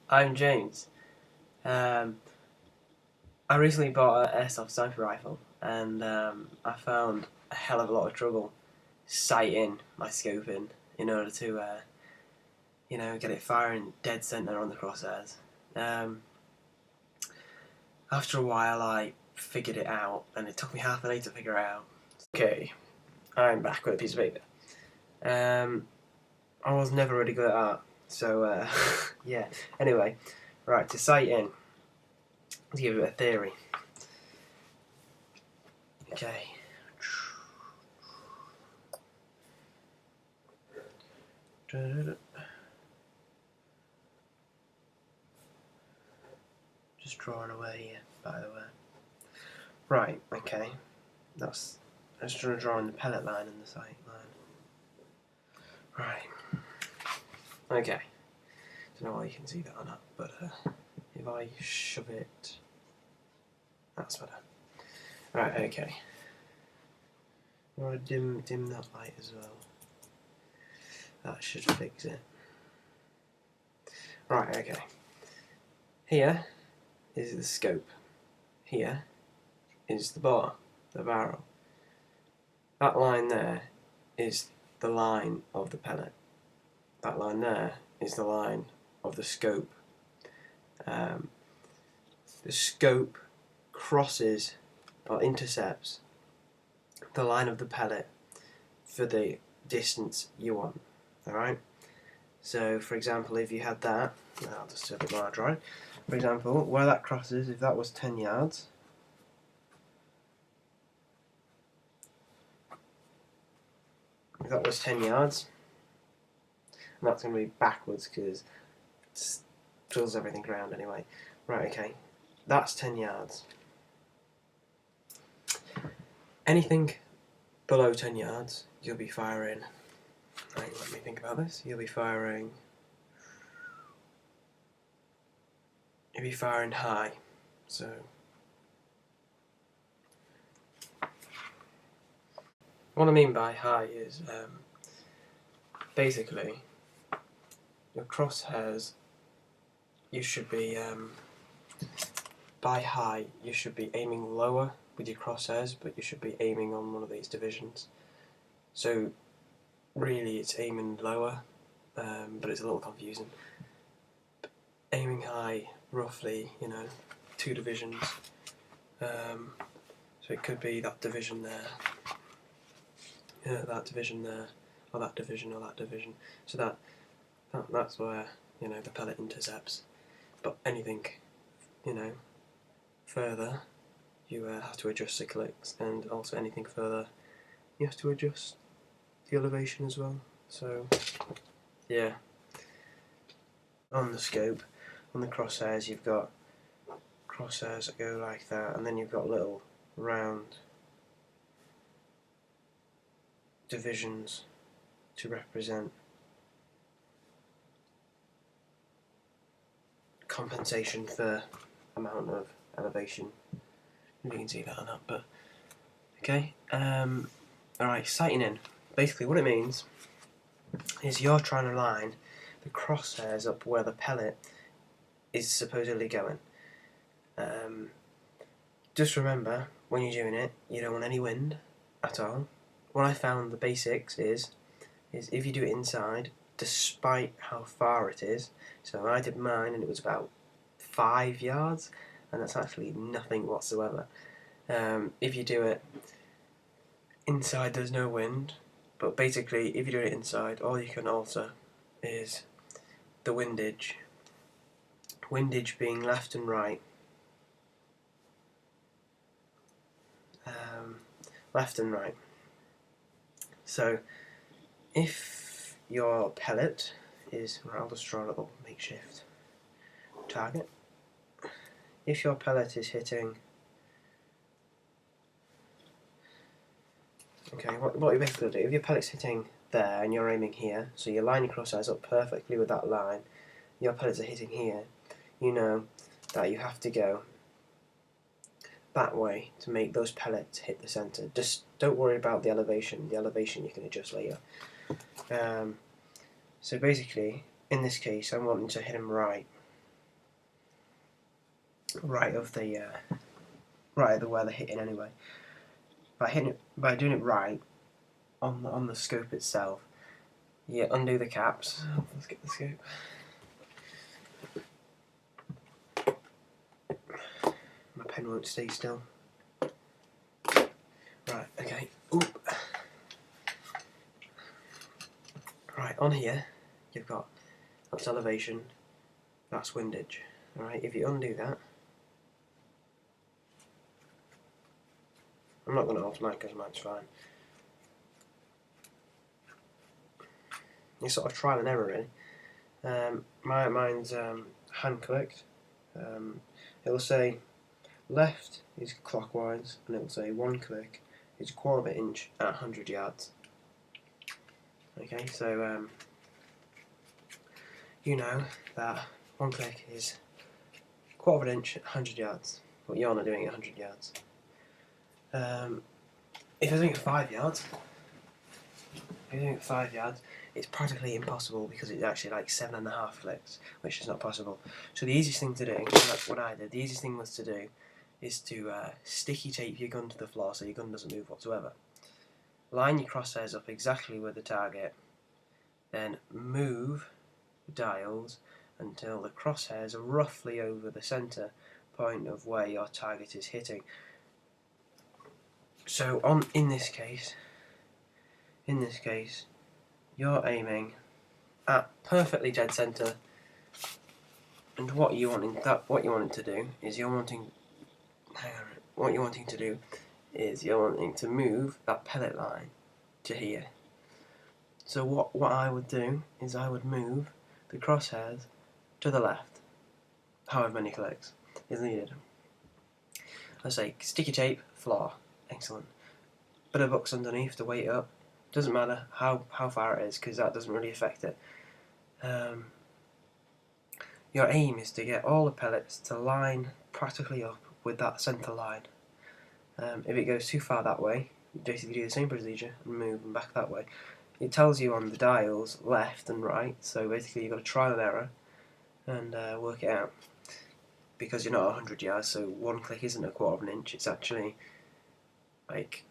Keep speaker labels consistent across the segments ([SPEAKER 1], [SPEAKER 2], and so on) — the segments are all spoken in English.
[SPEAKER 1] I'm James. I recently bought an airsoft sniper rifle, and I found a hell of a lot of trouble sighting my scope in order to, get it firing dead centre on the crosshairs. After a while, I figured it out, and it took me half a day to figure it out. Okay, I'm back with a piece of paper. I was never really good at art, so yeah. Anyway, right, to sight in. Let's give it a theory. Okay. Just drawing away here, by the way. Right, okay. I'm just trying to draw in the pellet line and the sight line. Right. Okay. Don't know why you can see that or not, but if I shove it, that's better. Right, okay. I want to dim that light as well. That should fix it. Right, okay. Here is the scope. Here is the bar, the barrel. That line there is the line of the pellet. That line there is the line of the scope. The scope crosses or intercepts the line of the pellet for the distance you want. Alright? So, for example, if you had that, I'll just do a bit more drawing. For example, where that crosses, if that was 10 yards, and that's going to be backwards because it drills everything around anyway. Right, okay, that's 10 yards. Anything below 10 yards, you'll be firing. Right, let me think about this. You'll be firing high. So what I mean by high is basically your crosshairs, you should be by high you should be aiming lower with your crosshairs, but you should be aiming on one of these divisions. So really it's aiming lower, but it's a little confusing. Aiming high, roughly, 2 divisions. So it could be that division there, that division there, or that division, or that division. So that's where the pellet intercepts. But anything further, you have to adjust the clicks, and also anything further, you have to adjust the elevation as well. So yeah, on the scope, on the crosshairs, you've got crosshairs that go like that, and then you've got little round divisions to represent compensation for amount of elevation. You can see that or not, but okay. Alright, sighting in. Basically what it means is you're trying to line the crosshairs up where the pellet is supposedly going. Just remember, when you're doing it, you don't want any wind at all. What I found the basics is if you do it inside, despite how far it is, so I did mine and it was about 5 yards, and that's actually nothing whatsoever. If you do it inside, there's no wind, but basically if you do it inside, all you can alter is the windage. Windage being left and right. Left and right. So if your pellet is, I'll just draw a little makeshift target. If your pellet is hitting, okay, what you basically do, if your pellet's hitting there and you're aiming here, so you line your crosshairs up perfectly with that line, your pellets are hitting here, you know that you have to go that way to make those pellets hit the centre. Just don't worry about the elevation you can adjust later. So basically, in this case, I'm wanting to hit them right. right of the where they're hitting anyway. By doing it right on the scope itself, you undo the caps. Let's get the scope. My pen won't stay still. Right, okay. Oop. Right, on here you've got that's elevation, that's windage. Alright, if you undo that, I'm not going to alter mine because mine's fine. It's sort of trial and error really. Mine's hand clicked. It'll say left is clockwise, and it'll say 1 click is 1/4 inch at 100 yards. Okay, so you know that 1 click is 1/4 inch at 100 yards, but you're not doing it at 100 yards. If you're doing it at 5 yards, it's practically impossible because it's actually like 7.5 clicks, which is not possible. So the easiest thing to do, that's what I did, the easiest thing was to do is to sticky tape your gun to the floor so your gun doesn't move whatsoever. Line your crosshairs up exactly with the target, then move the dials until the crosshairs are roughly over the centre point of where your target is hitting. So in this case, you're aiming at perfectly dead centre, and what you want to do is you're wanting to move that pellet line to here. So what I would do is I would move the crosshairs to the left, however many clicks is needed. I say sticky tape, floor, excellent. Bit of books underneath to weight up. Doesn't matter how far it is because that doesn't really affect it. Your aim is to get all the pellets to line practically up with that centre line. If it goes too far that way, you basically do the same procedure and move them back that way. It tells you on the dials left and right, so basically you've got to trial and error and work it out. Because you're not 100 yards, so 1 click isn't 1/4 inch, it's actually like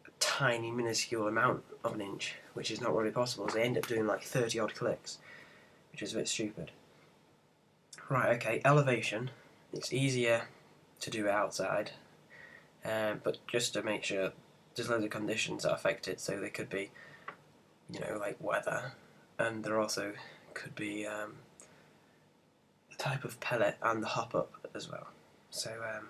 [SPEAKER 1] a tiny minuscule amount of an inch, which is not really possible, so they end up doing like 30 odd clicks, which is a bit stupid. Right, okay, elevation, it's easier to do outside, but just to make sure, there's loads of conditions that affect it, so there could be, like weather, and there also could be the type of pellet and the hop up as well. So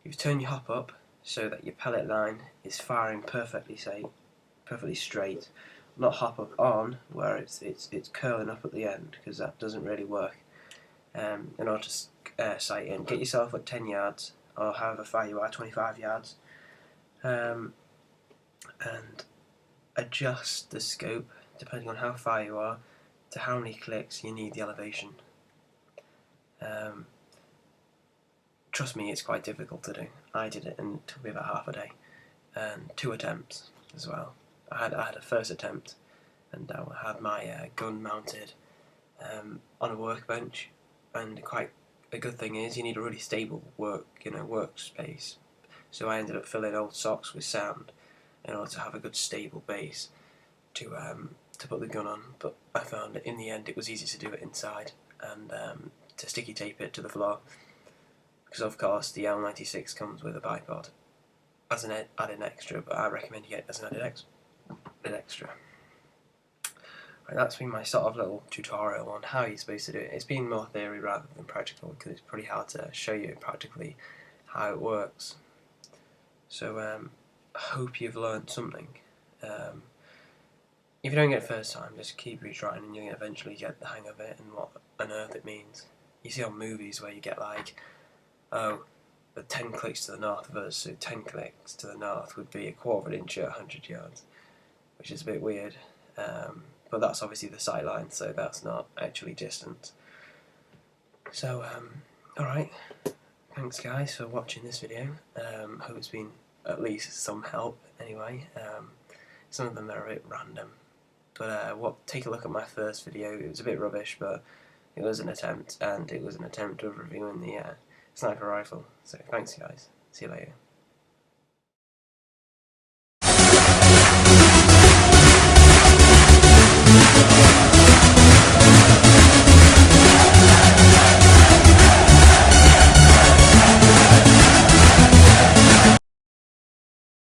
[SPEAKER 1] you turn your hop up so that your pellet line is firing perfectly straight, not hop up on where it's curling up at the end, because that doesn't really work. In order to sight in, get yourself at 10 yards or however far you are, 25 yards, and adjust the scope depending on how far you are to how many clicks you need the elevation. Trust me, it's quite difficult to do. I did it and it took me about half a day, and 2 attempts as well. I had a first attempt, and I had my gun mounted on a workbench, and quite a good thing is you need a really stable workspace. So I ended up filling old socks with sand in order to have a good stable base to put the gun on. But I found that in the end it was easy to do it inside and to sticky tape it to the floor, because of course the L96 comes with a bipod as an added extra, but I recommend you get it as an added extra. Right, that's been my sort of little tutorial on how you're supposed to do it. It's been more theory rather than practical, because it's pretty hard to show you practically how it works. So I hope you've learned something. If you don't get it first time, just keep retrying and you'll eventually get the hang of it and what on earth it means. You see on movies where you get like, oh, the 10 clicks to the north of us, so 10 clicks to the north would be 1/4 inch at 100 yards, which is a bit weird. But that's obviously the sight line, so that's not actually distance. So, alright, thanks guys for watching this video. Hope it's been at least some help anyway. Some of them are a bit random, but take a look at my first video. It was a bit rubbish, but it was an attempt, and it was an attempt of reviewing the sniper rifle. So thanks guys, see you later.